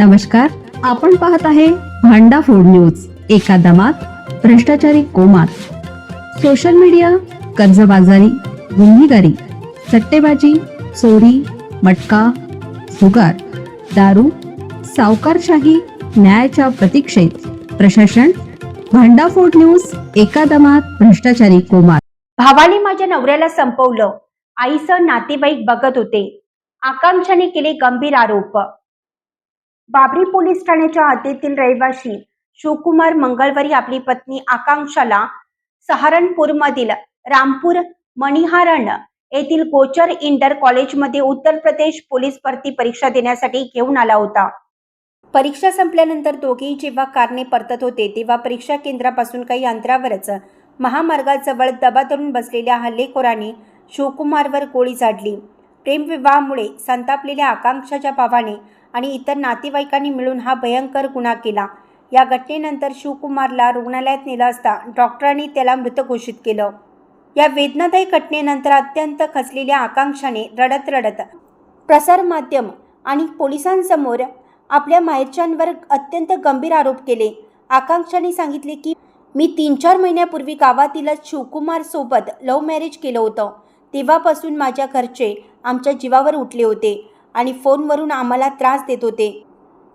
नमस्कार, आपण पाहत आहे भांडा फूड न्यूज. एका दमात भ्रष्टाचारी कोमात. सोशल मीडिया, कर्जबाजारी, गुन्हेगारी, सट्टेबाजी, चोरी, मटका, जुगार, दारू, सावकारशाही, न्यायाच्या प्रतीक्षेत प्रशासन. भांडा फूड न्यूज. एका दमात भ्रष्टाचारी कोमात. भावाने माझ्या नवऱ्याला संपवलं, आईसह नातेवाईक बघत होते, आकांक्षाने केले गंभीर आरोप. बाबरी पोलीस ठाण्याच्या हद्दीतील रहिवासी शिवकुमार मंगळवारी आपली पत्नी आकांक्षाला सहारनपूरमधील रामपूर मणिहारण येथील गोचर इंटर कॉलेजमध्ये उत्तर प्रदेश पोलीस भरती परीक्षा देण्यासाठी घेऊन आला होता. परीक्षा संपल्यानंतर दोघेही जेव्हा कारने परतत होते तेव्हा परीक्षा केंद्रापासून काही अंतरावरच महामार्गाजवळ दबा धरून बसलेल्या हल्लेखोरांनी शिवकुमारवर गोळी झाडली. प्रेमविवाहामुळे संतापलेल्या आकांक्षाच्या भावाने आणि इतर नातेवाईकांनी मिळून हा भयंकर गुन्हा केला. या घटनेनंतर शिवकुमारला रुग्णालयात नेलं असता डॉक्टरांनी त्याला मृत घोषित केलं. या वेदनादायी घटनेनंतर अत्यंत खचलेल्या आकांक्षाने रडत रडत प्रसारमाध्यम आणि पोलिसांसमोर आपल्या माहेरच्यांवर अत्यंत गंभीर आरोप केले. आकांक्षाने सांगितले की मी 3-4 महिन्यापूर्वी गावातीलच शिवकुमार सोबत लव्ह मॅरेज केलं होतं. तेव्हापासून माझ्या घरचे आमच्या जीवावर उठले होते आणि फोनवरून आम्हाला त्रास देत होते.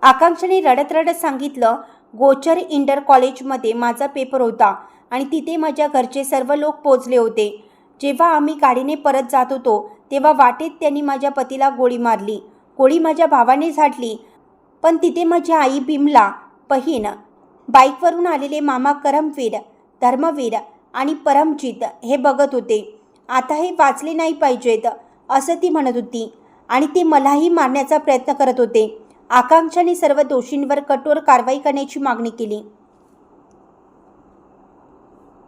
आकांक्षाने रडत रडत सांगितलं, गोचर इंटर कॉलेजमध्ये माझा पेपर होता आणि तिथे माझ्या घरचे सर्व लोक पोहोचले होते. जेव्हा आम्ही गाडीने परत जात होतो तेव्हा वाटेत त्यांनी माझ्या पतीला गोळी मारली. गोळी माझ्या भावाने झाडली, पण तिथे माझी आई बिमला, बहीण, बाईकवरून आलेले मामा करमवीर, धर्मवीर आणि परमजित हे बघत होते. आता हे वाचले नाही पाहिजेत असं ती म्हणत होती आणि ते मलाही मारण्याचा प्रयत्न करत होते. आकांक्षाने सर्व दोषींवर कठोर कारवाई करण्याची मागणी केली.